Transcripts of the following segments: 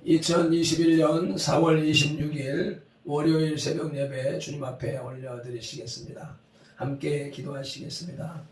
2021년 4월 26일 월요일 새벽 예배 주님 앞에 올려드리시겠습니다. 함께 기도하시겠습니다.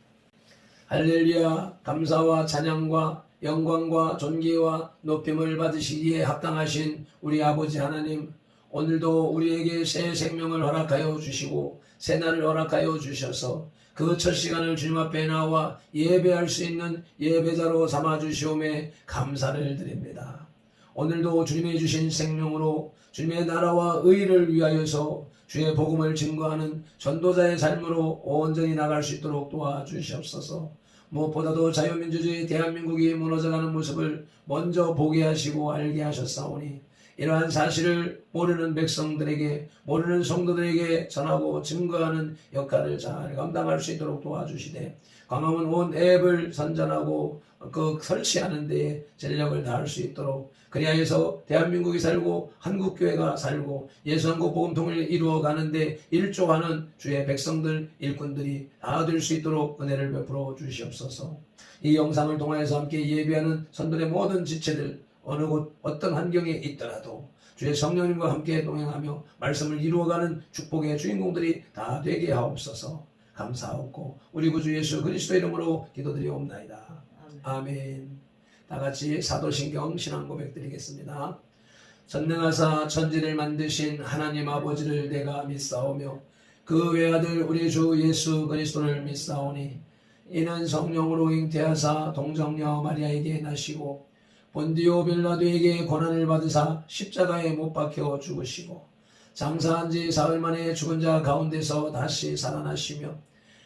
할렐루야. 감사와 찬양과 영광과 존귀와 높임을 받으시기에 합당하신 우리 아버지 하나님, 오늘도 우리에게 새 생명을 허락하여 주시고 새 날을 허락하여 주셔서 그 첫 시간을 주님 앞에 나와 예배할 수 있는 예배자로 삼아주시오매 감사를 드립니다. 오늘도 주님이 주신 생명으로 주님의 나라와 의를 위하여서 주의 복음을 증거하는 전도자의 삶으로 온전히 나갈 수 있도록 도와주시옵소서. 무엇보다도 자유민주주의 대한민국이 무너져가는 모습을 먼저 보게 하시고 알게 하셨사오니 이러한 사실을 모르는 백성들에게, 모르는 성도들에게 전하고 증거하는 역할을 잘 감당할 수 있도록 도와주시되, 광화문 온 앱을 선전하고 그 설치하는 데에 전력을 다할 수 있도록, 그리하여서 대한민국이 살고 한국교회가 살고 예수한국 복음통일을 이루어가는데 일조하는 주의 백성들, 일꾼들이 다 될 수 있도록 은혜를 베풀어 주시옵소서. 이 영상을 통하여서 함께 예배하는 선들의 모든 지체들, 어느 곳 어떤 환경에 있더라도 주의 성령님과 함께 동행하며 말씀을 이루어가는 축복의 주인공들이 다 되게 하옵소서. 감사하옵고 우리 구주 예수 그리스도 이름으로 기도드리옵나이다. 아멘. 다같이 사도신경 신앙 고백 드리겠습니다. 전능하사 천지를 만드신 하나님 아버지를 내가 믿사오며 그 외아들 우리 주 예수 그리스도를 믿사오니 이는 성령으로 잉태하사 동정녀 마리아에게 나시고 본디오 빌라도에게 고난을 받으사 십자가에 못 박혀 죽으시고 장사한 지 사흘 만에 죽은 자 가운데서 다시 살아나시며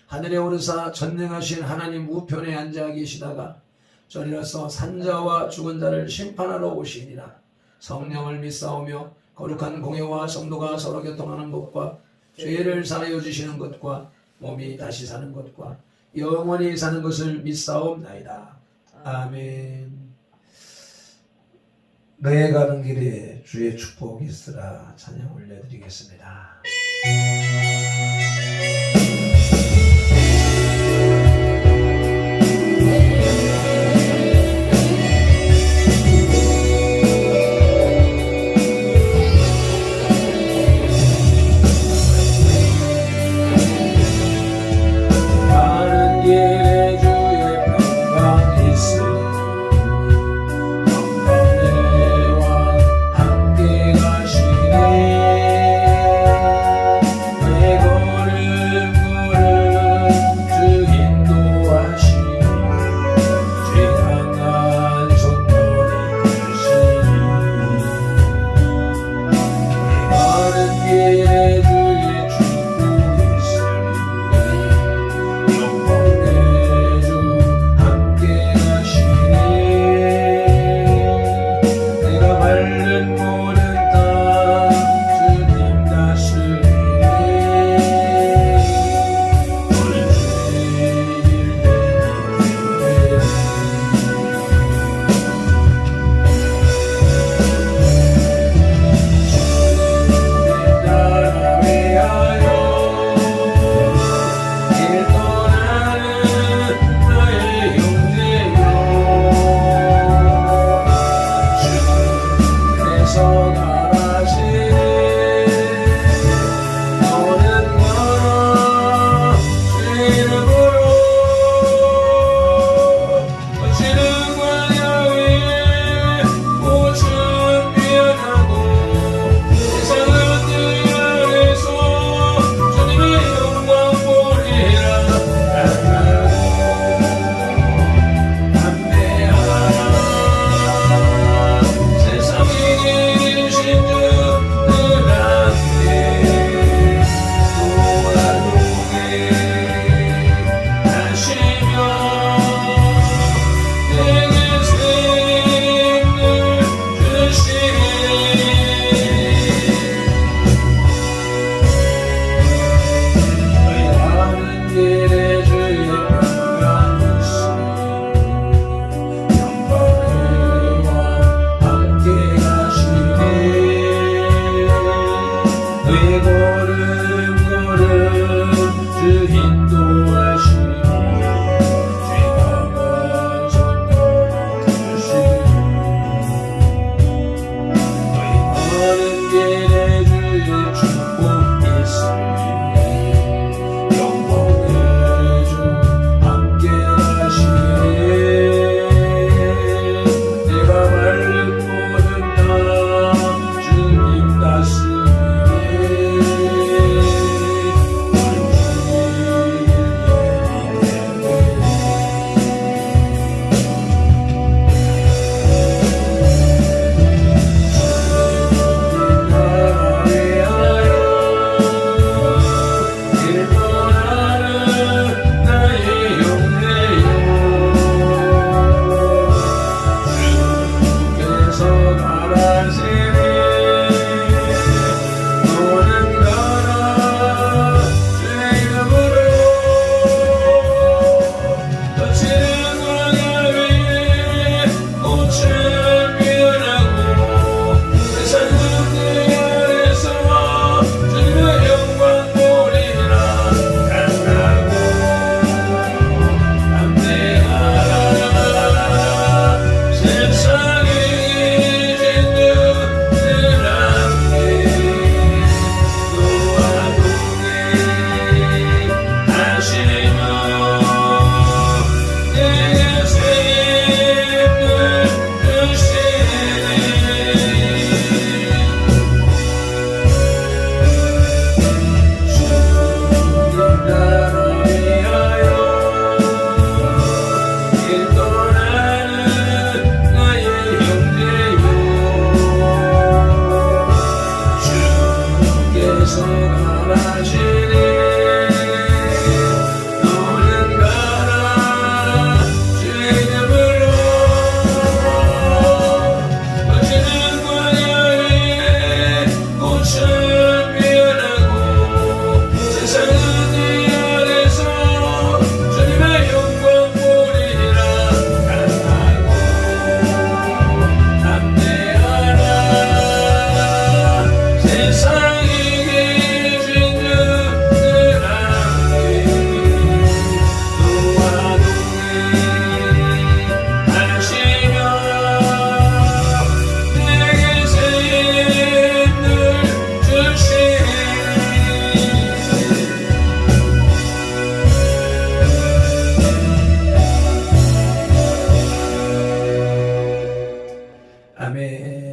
하늘에 오르사 전능하신 하나님 우편에 앉아 계시다가 저리로서 산자와 죽은 자를 심판하러 오시니라. 성령을 믿사오며 거룩한 공회와 성도가 서로 교통하는 것과 죄를 사하여 주시는 것과 몸이 다시 사는 것과 영원히 사는 것을 믿사옵나이다. 아멘. 너의 가는 길에 주의 축복이 있으라. 찬양 올려드리겠습니다. 가는 길에 주의 평강이 있으리 함께 가시네.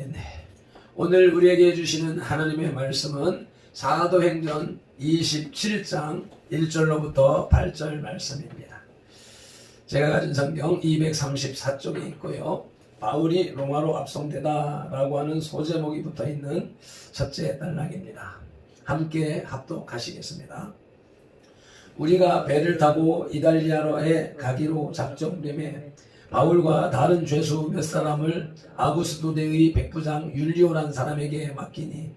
아멘. 오늘 우리에게 주시는 하나님의 말씀은 사도행전 27장 1절로부터 8절 말씀입니다. 제가 가진 성경 234쪽에 있고요. 바울이 로마로 압송되다 라고 하는 소제목이 붙어있는 첫째 단락입니다. 함께 합독하시겠습니다. 우리가 배를 타고 이달리아로에 가기로 작정됨에 바울과 다른 죄수 몇 사람을 아구스도대의 백부장 율리오란 사람에게 맡기니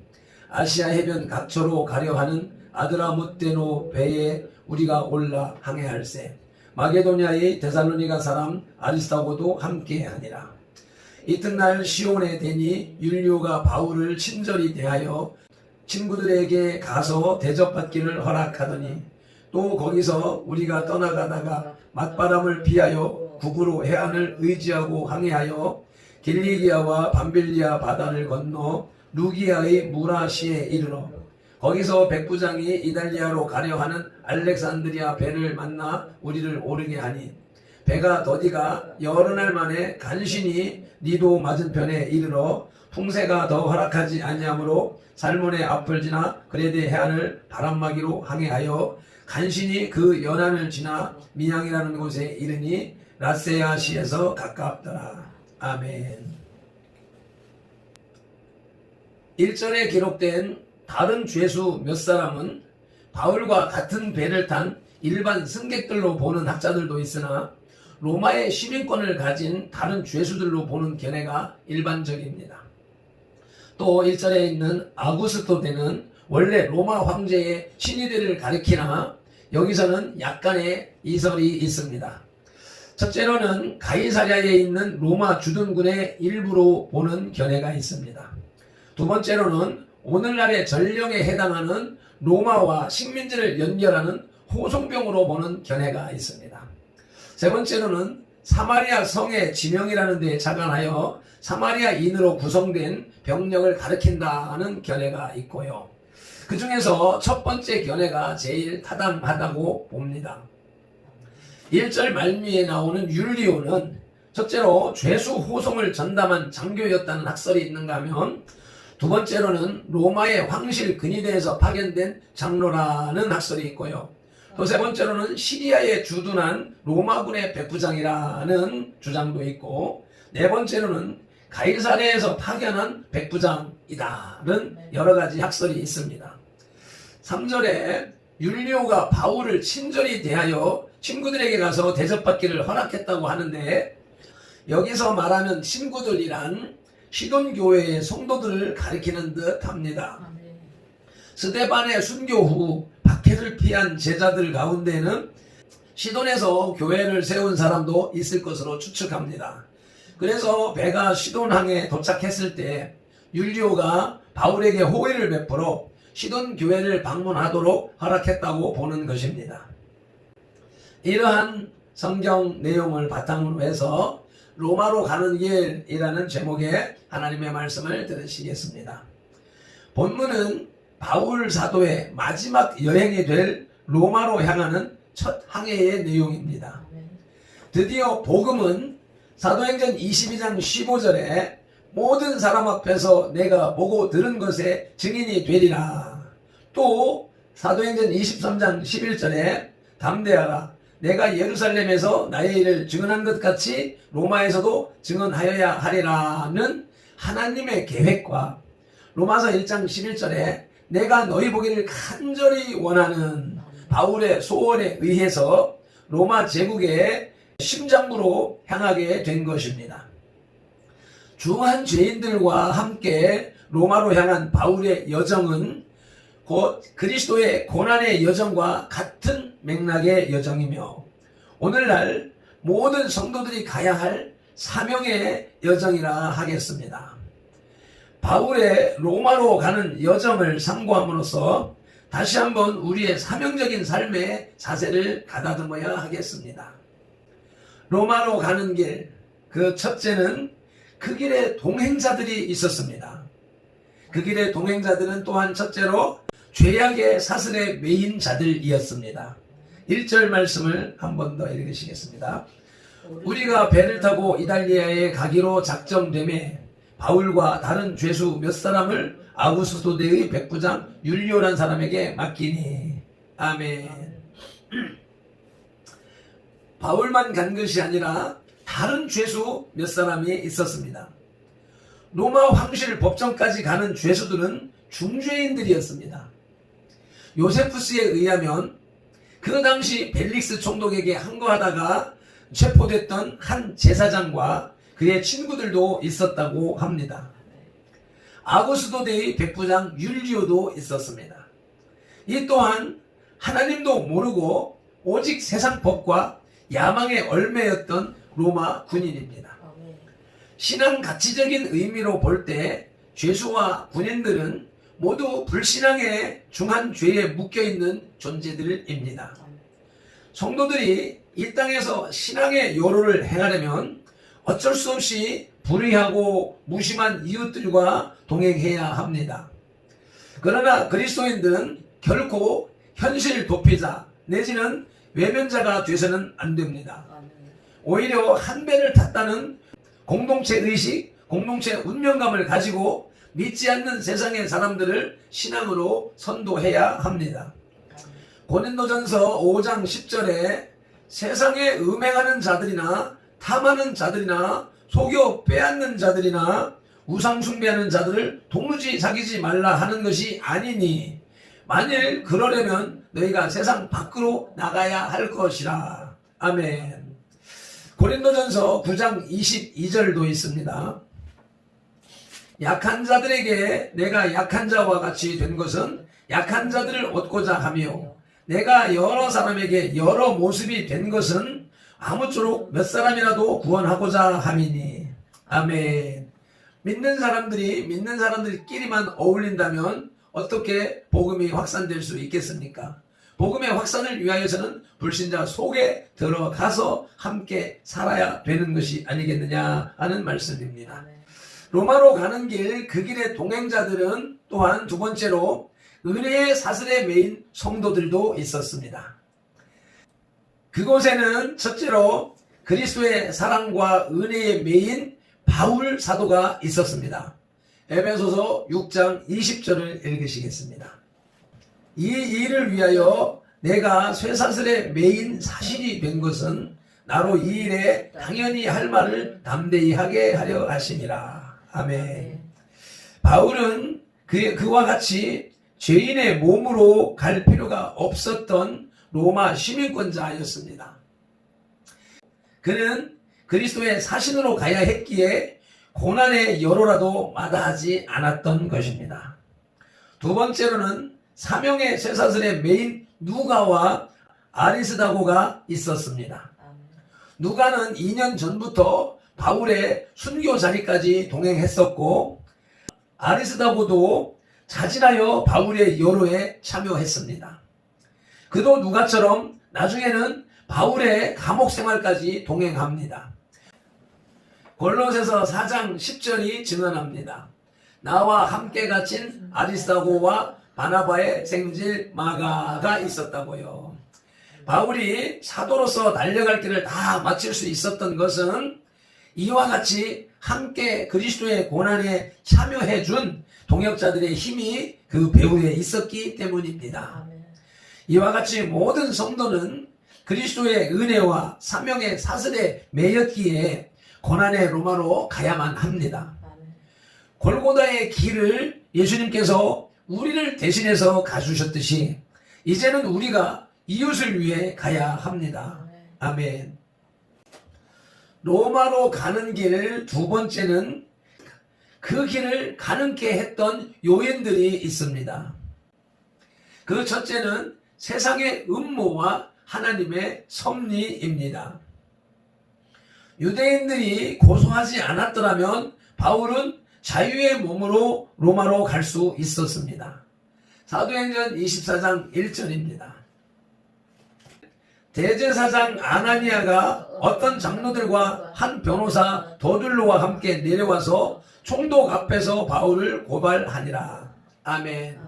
아시아 해변 각처로 가려 하는 아드라무테노 배에 우리가 올라 항해할세. 마게도냐의 데살로니가 사람 아리스타고도 함께하니라. 이튿날 시온에 되니 율리오가 바울을 친절히 대하여 친구들에게 가서 대접받기를 허락하더니 또 거기서 우리가 떠나가다가 맞바람을 피하여 북으로 해안을 의지하고 항해하여 길리기아와 밤빌리아 바다를 건너 루기아의 무라시에 이르러 거기서 백부장이 이달리아로 가려 하는 알렉산드리아 배를 만나 우리를 오르게 하니 배가 더디가 여러 날 만에 간신히 니도 맞은편에 이르러 풍세가 더 허락하지 아니하므로 살몬의 앞을 지나 그레데 해안을 바람막이로 항해하여 간신히 그 연안을 지나 미양이라는 곳에 이르니 라세아시에서 가깝더라. 아멘. 1절에 기록된 다른 죄수 몇 사람은 바울과 같은 배를 탄 일반 승객들로 보는 학자들도 있으나 로마의 시민권을 가진 다른 죄수들로 보는 견해가 일반적입니다. 또 1절에 있는 아구스토대는 원래 로마 황제의 신의들을 가리키나 여기서는 약간의 이설이 있습니다. 첫째로는 가이사랴에 있는 로마 주둔군의 일부로 보는 견해가 있습니다. 두 번째로는 오늘날의 전령에 해당하는 로마와 식민지를 연결하는 호송병으로 보는 견해가 있습니다. 세 번째로는 사마리아 성의 지명이라는 데에 자간하여 사마리아인으로 구성된 병력을 가리킨다는 견해가 있고요. 그 중에서 첫 번째 견해가 제일 타당하다고 봅니다. 1절 말미에 나오는 율리오는 첫째로 죄수 호송을 전담한 장교였다는 학설이 있는가 하면 두 번째로는 로마의 황실 근위대에서 파견된 장로라는 학설이 있고요. 또 세 번째로는 시리아에 주둔한 로마군의 백부장이라는 주장도 있고 네 번째로는 가이사랴에서 파견한 백부장이다는 여러 가지 학설이 있습니다. 3절에 율리오가 바울을 친절히 대하여 친구들에게 가서 대접받기를 허락했다고 하는데 여기서 말하는 친구들이란 시돈 교회의 성도들을 가리키는 듯 합니다. 스데반의 순교 후 박해를 피한 제자들 가운데는 시돈에서 교회를 세운 사람도 있을 것으로 추측합니다. 그래서 배가 시돈항에 도착했을 때 율리오가 바울에게 호의를 베풀어 시돈 교회를 방문하도록 허락했다고 보는 것입니다. 이러한 성경 내용을 바탕으로 해서 로마로 가는 길이라는 제목의 하나님의 말씀을 들으시겠습니다. 본문은 바울 사도의 마지막 여행이 될 로마로 향하는 첫 항해의 내용입니다. 드디어 복음은 사도행전 22장 15절에 모든 사람 앞에서 내가 보고 들은 것에 증인이 되리라. 또 사도행전 23장 11절에 담대하라. 내가 예루살렘에서 나의 일을 증언한 것 같이 로마에서도 증언하여야 하리라는 하나님의 계획과 로마서 1장 11절에 내가 너희 보기를 간절히 원하는 바울의 소원에 의해서 로마 제국의 심장부로 향하게 된 것입니다. 중한 죄인들과 함께 로마로 향한 바울의 여정은 곧 그리스도의 고난의 여정과 같은 맥락의 여정이며 오늘날 모든 성도들이 가야 할 사명의 여정이라 하겠습니다. 바울의 로마로 가는 여정을 상고함으로써 다시 한번 우리의 사명적인 삶의 자세를 가다듬어야 하겠습니다. 로마로 가는 길, 그 첫째는 그 길에 동행자들이 있었습니다. 그 길의 동행자들은 또한 첫째로 죄악의 사슬에 매인 자들이었습니다. 1절 말씀을 한 번 더 읽으시겠습니다. 우리가 배를 타고 이달리아에 가기로 작정되매 바울과 다른 죄수 몇 사람을 아구스토대의 백부장 율리오란 사람에게 맡기니. 아멘. 바울만 간 것이 아니라 다른 죄수 몇 사람이 있었습니다. 로마 황실 법정까지 가는 죄수들은 중죄인들이었습니다. 요세푸스에 의하면 그 당시 벨릭스 총독에게 항거하다가 체포됐던 한 제사장과 그의 친구들도 있었다고 합니다. 아구스토대의 백부장 율리오도 있었습니다. 이 또한 하나님도 모르고 오직 세상 법과 야망에 얽매였던 로마 군인입니다. 신앙 가치적인 의미로 볼 때 죄수와 군인들은 모두 불신앙의 중한 죄에 묶여있는 존재들입니다. 성도들이 이 땅에서 신앙의 요로를 행하려면 어쩔 수 없이 불의하고 무심한 이웃들과 동행해야 합니다. 그러나 그리스도인들은 결코 현실 도피자 내지는 외면자가 돼서는 안 됩니다. 오히려 한 배를 탔다는 공동체 의식, 공동체 운명감을 가지고 믿지 않는 세상의 사람들을 신앙으로 선도해야 합니다. 고린도전서 5장 10절에 세상에 음행하는 자들이나 탐하는 자들이나 속여 빼앗는 자들이나 우상 숭배하는 자들을 도무지 사귀지 말라 하는 것이 아니니 만일 그러려면 너희가 세상 밖으로 나가야 할 것이라. 아멘. 고린도전서 9장 22절도 있습니다. 약한 자들에게 내가 약한 자와 같이 된 것은 약한 자들을 얻고자 하며 내가 여러 사람에게 여러 모습이 된 것은 아무쪼록 몇 사람이라도 구원하고자 함이니. 아멘. 믿는 사람들끼리만 어울린다면 어떻게 복음이 확산될 수 있겠습니까? 복음의 확산을 위하여서는 불신자 속에 들어가서 함께 살아야 되는 것이 아니겠느냐 하는 말씀입니다. 로마로 가는 길, 그 길의 동행자들은 또한 두 번째로 은혜의 사슬에 매인 성도들도 있었습니다. 그곳에는 첫째로 그리스도의 사랑과 은혜에 매인 바울 사도가 있었습니다. 에베소서 6장 20절을 읽으시겠습니다. 이 일을 위하여 내가 쇠사슬에 매인 사실이 된 것은 나로 이 일에 당연히 할 말을 담대히 하게 하려 하심이라. 아멘. 바울은 그와 같이 죄인의 몸으로 갈 필요가 없었던 로마 시민권자였습니다. 그는 그리스도의 사신으로 가야 했기에 고난의 여로라도 마다하지 않았던 것입니다. 두 번째로는 사명의 쇠사슬에 매인 누가와 아리스다고가 있었습니다. 누가는 2년 전부터 바울의 순교 자리까지 동행했었고 아리스다고도 자진하여 바울의 여로에 참여했습니다. 그도 누가처럼 나중에는 바울의 감옥 생활까지 동행합니다. 골로새서 4장 10절이 증언합니다. 나와 함께 갇힌 아리스다고와 바나바의 생질 마가가 있었다고요. 바울이 사도로서 달려갈 길을 다 마칠 수 있었던 것은 이와 같이 함께 그리스도의 고난에 참여해 준 동역자들의 힘이 그 배후에 있었기 때문입니다. 이와 같이 모든 성도는 그리스도의 은혜와 사명의 사슬에 매였기에 고난의 로마로 가야만 합니다. 골고다의 길을 예수님께서 우리를 대신해서 가주셨듯이 이제는 우리가 이웃을 위해 가야 합니다. 아멘. 로마로 가는 길 두 번째는 그 길을 가능케 했던 요인들이 있습니다. 그 첫째는 세상의 음모와 하나님의 섭리입니다. 유대인들이 고소하지 않았더라면 바울은 자유의 몸으로 로마로 갈 수 있었습니다. 사도행전 24장 1절입니다. 대제사장 아나니아가 어떤 장로들과 한 변호사 도둘로와 함께 내려와서 총독 앞에서 바울을 고발하니라. 아멘.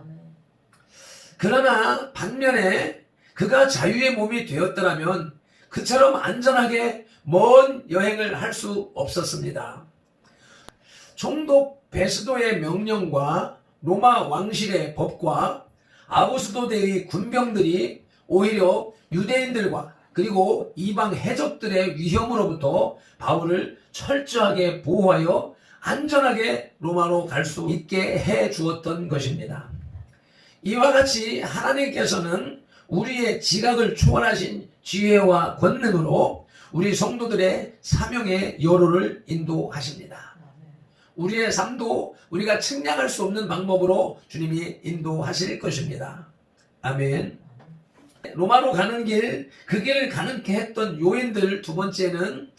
그러나 반면에 그가 자유의 몸이 되었더라면 그처럼 안전하게 먼 여행을 할 수 없었습니다. 총독 베스도의 명령과 로마 왕실의 법과 아부스도대의 군병들이 오히려 유대인들과 그리고 이방 해적들의 위험으로부터 바울을 철저하게 보호하여 안전하게 로마로 갈 수 있게 해 주었던 것입니다. 이와 같이 하나님께서는 우리의 지각을 초월하신 지혜와 권능으로 우리 성도들의 사명의 여로를 인도하십니다. 우리의 삶도 우리가 측량할 수 없는 방법으로 주님이 인도하실 것입니다. 아멘. 로마로 가는 길, 그 길을 가능케 했던 요인들 두 번째는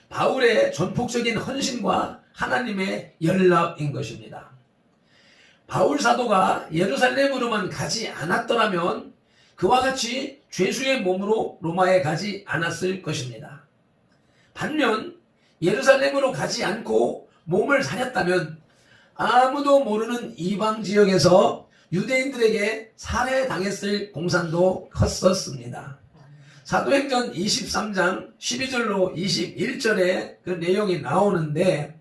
바울의 전폭적인 헌신과 하나님의 연락인 것입니다. 바울 사도가 예루살렘으로만 가지 않았더라면 그와 같이 죄수의 몸으로 로마에 가지 않았을 것입니다. 반면 예루살렘으로 가지 않고 몸을 사렸다면 아무도 모르는 이방 지역에서 유대인들에게 살해당했을 공산도 컸었습니다. 사도행전 23장 12절로 21절에 그 내용이 나오는데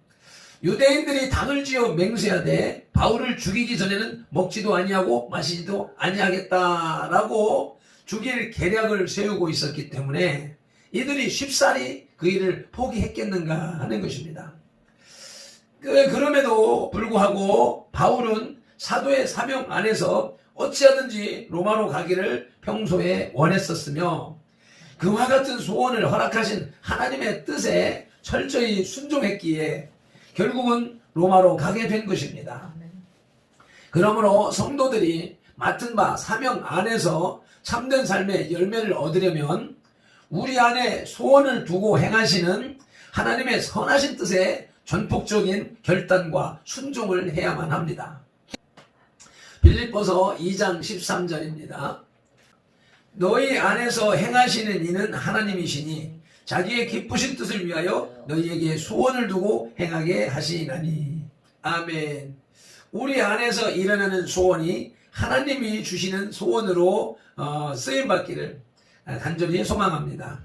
유대인들이 당을 지어 맹세하되 바울을 죽이기 전에는 먹지도 아니하고 마시지도 아니하겠다라고 죽일 계략을 세우고 있었기 때문에 이들이 쉽사리 그 일을 포기했겠는가 하는 것입니다. 그럼에도 불구하고 바울은 사도의 사명 안에서 어찌하든지 로마로 가기를 평소에 원했었으며 그와 같은 소원을 허락하신 하나님의 뜻에 철저히 순종했기에 결국은 로마로 가게 된 것입니다. 그러므로 성도들이 맡은 바 사명 안에서 참된 삶의 열매를 얻으려면 우리 안에 소원을 두고 행하시는 하나님의 선하신 뜻에 전폭적인 결단과 순종을 해야만 합니다. 빌립보서 2장 13절입니다. 너희 안에서 행하시는 이는 하나님이시니 자기의 기쁘신 뜻을 위하여 너희에게 소원을 두고 행하게 하시나니. 아멘. 우리 안에서 일어나는 소원이 하나님이 주시는 소원으로 쓰임받기를 간절히 소망합니다.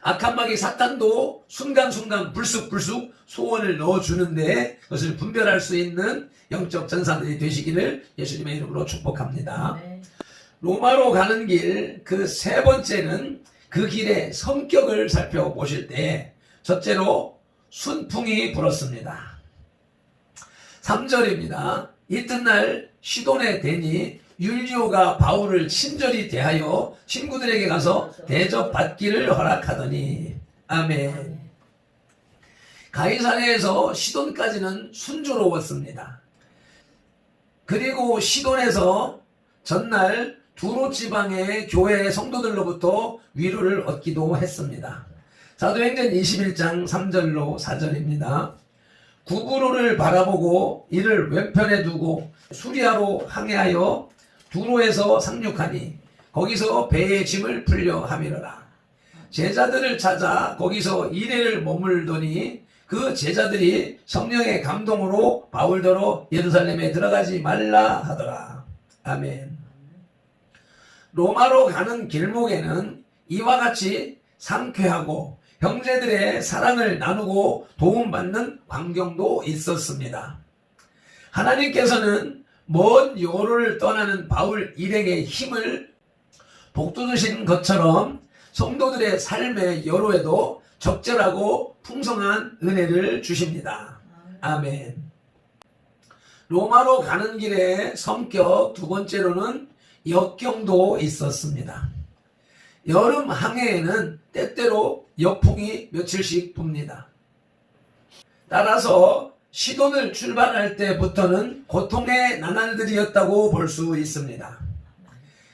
악한 마귀 사탄도 순간순간 불쑥불쑥 소원을 넣어주는데 그것을 분별할 수 있는 영적 전사들이 되시기를 예수님의 이름으로 축복합니다. 로마로 가는 길 그 세 번째는 그 길의 성격을 살펴보실 때 첫째로 순풍이 불었습니다. 3절입니다. 이튿날 시돈에 대니 율리오가 바울을 친절히 대하여 친구들에게 가서 대접받기를 허락하더니. 아멘. 가이사랴에서 시돈까지는 순조로웠습니다. 그리고 시돈에서 전날 두로 지방의 교회 성도들로부터 위로를 얻기도 했습니다. 사도행전 21장 3절로 4절입니다. 구브로를 바라보고 이를 왼편에 두고 수리아로 항해하여 두로에서 상륙하니 거기서 배의 짐을 풀려 함이러라. 제자들을 찾아 거기서 이래를 머물더니 그 제자들이 성령의 감동으로 바울더러 예루살렘에 들어가지 말라 하더라. 아멘. 로마로 가는 길목에는 이와 같이 상쾌하고 형제들의 사랑을 나누고 도움받는 광경도 있었습니다. 하나님께서는 먼 요로를 떠나는 바울 일행의 힘을 복돋으신 것처럼 성도들의 삶의 여로에도 적절하고 풍성한 은혜를 주십니다. 아멘. 로마로 가는 길의 성격 두 번째로는 역경도 있었습니다. 여름 항해에는 때때로 역풍이 며칠씩 붑니다. 따라서 시돈을 출발할 때부터는 고통의 나날들이었다고 볼 수 있습니다.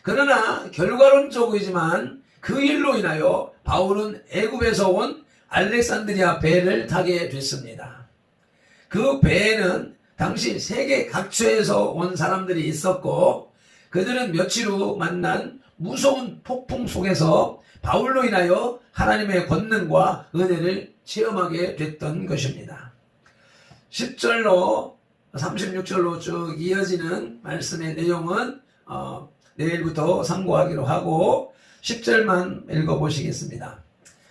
그러나 결과론적이지만 그 일로 인하여 바울은 애굽에서 온 알렉산드리아 배를 타게 됐습니다. 그 배에는 당시 세계 각처에서 온 사람들이 있었고 그들은 며칠 후 만난 무서운 폭풍 속에서 바울로 인하여 하나님의 권능과 은혜를 체험하게 됐던 것입니다. 10절로 36절로 쭉 이어지는 말씀의 내용은 내일부터 참고하기로 하고 10절만 읽어보시겠습니다.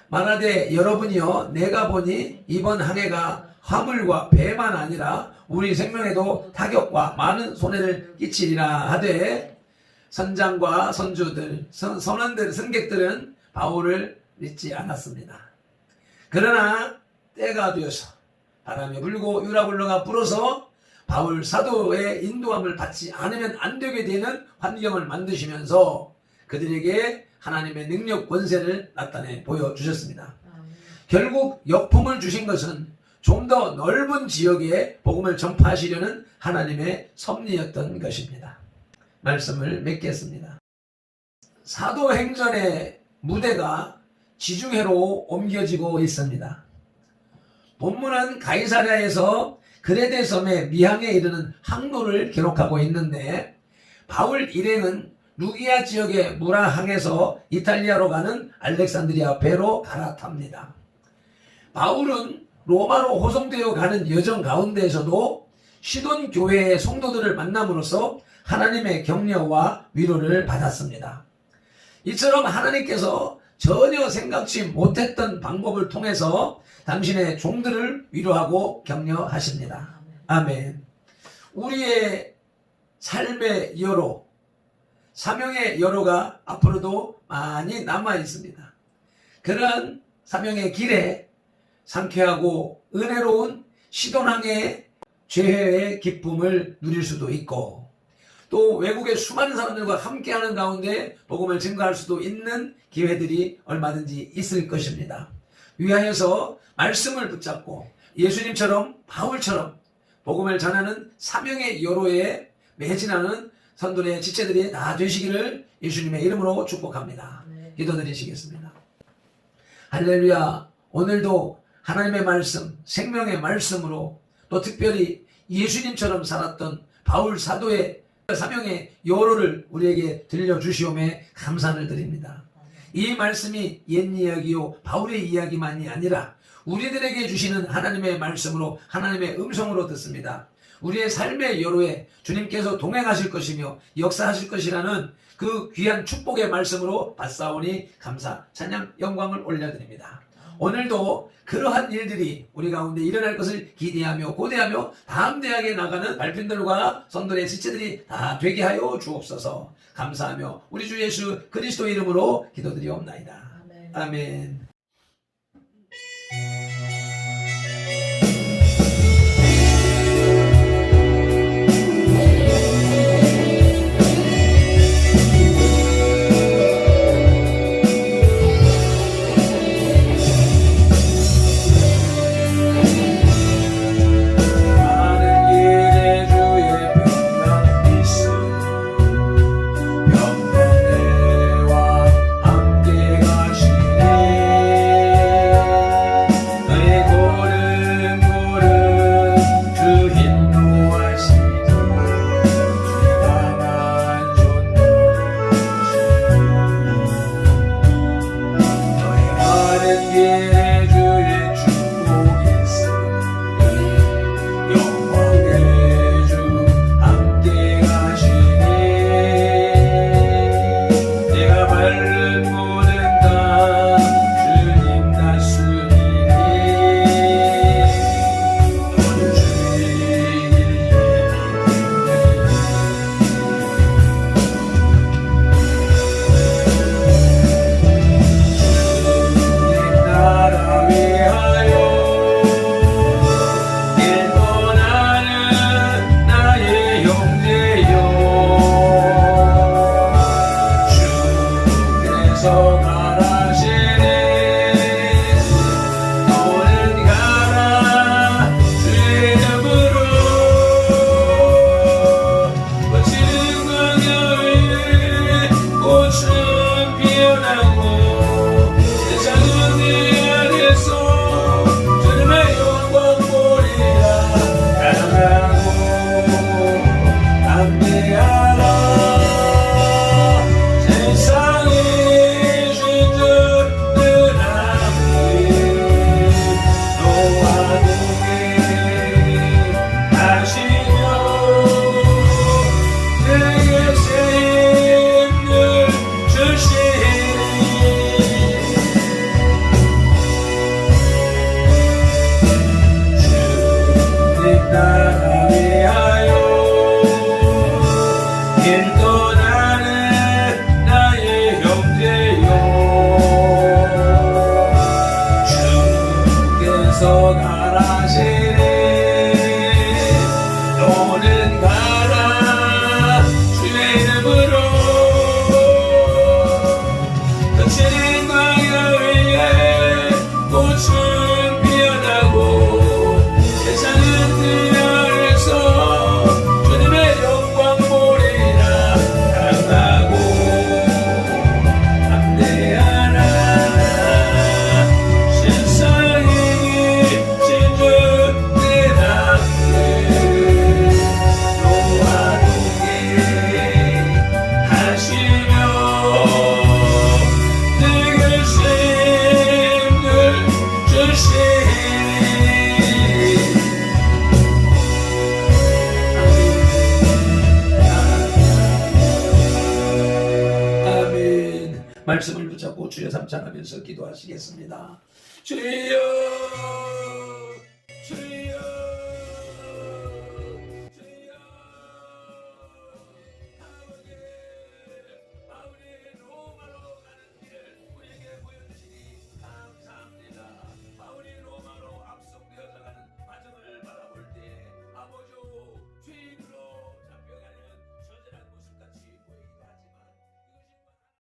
말하되 여러분이여 내가 보니 이번 항해가 화물과 배만 아니라 우리 생명에도 타격과 많은 손해를 끼치리라 하되 선장과 선주들, 선원들, 승객들은 바울을 믿지 않았습니다. 그러나 때가 되어서 바람이 불고 유라굴로가 불어서 바울 사도의 인도함을 받지 않으면 안 되게 되는 환경을 만드시면서 그들에게 하나님의 능력 권세를 나타내 보여주셨습니다. 결국 역풍을 주신 것은 좀 더 넓은 지역에 복음을 전파하시려는 하나님의 섭리였던 것입니다. 말씀을 맺겠습니다. 사도행전의 무대가 지중해로 옮겨지고 있습니다. 본문은 가이사랴에서 그레데 섬의 미항에 이르는 항로를 기록하고 있는데 바울 일행은 루기아 지역의 무라항에서 이탈리아로 가는 알렉산드리아 배로 갈아탑니다. 바울은 로마로 호송되어 가는 여정 가운데에서도 시돈 교회의 성도들을 만남으로써 하나님의 격려와 위로를 받았습니다. 이처럼 하나님께서 전혀 생각지 못했던 방법을 통해서 당신의 종들을 위로하고 격려하십니다. 아멘. 우리의 삶의 여로, 사명의 여로가 앞으로도 많이 남아 있습니다. 그러한 사명의 길에 상쾌하고 은혜로운 시돈항의 죄회의 기쁨을 누릴 수도 있고 또 외국의 수많은 사람들과 함께하는 가운데 복음을 증거할 수도 있는 기회들이 얼마든지 있을 것입니다. 위하여서 말씀을 붙잡고 예수님처럼 바울처럼 복음을 전하는 사명의 여로에 매진하는 선도의 지체들이 다 되시기를 예수님의 이름으로 축복합니다. 기도드리시겠습니다. 할렐루야. 오늘도 하나님의 말씀, 생명의 말씀으로 또 특별히 예수님처럼 살았던 바울 사도의 사명의 여로를 우리에게 들려주시오매 감사를 드립니다. 이 말씀이 옛 이야기요 바울의 이야기만이 아니라 우리들에게 주시는 하나님의 말씀으로 하나님의 음성으로 듣습니다. 우리의 삶의 여로에 주님께서 동행하실 것이며 역사하실 것이라는 그 귀한 축복의 말씀으로 받사오니 감사, 찬양, 영광을 올려드립니다. 오늘도 그러한 일들이 우리 가운데 일어날 것을 기대하며 고대하며 다음 대학에 나가는 발핀들과 선도의 지체들이 다 되게 하여 주옵소서. 감사하며 우리 주 예수 그리스도 이름으로 기도드리옵나이다. 아멘. 아멘. 평강대와 함께 가시네. 말씀을 붙잡고 주여 삼창하면서 기도하시겠습니다. 주여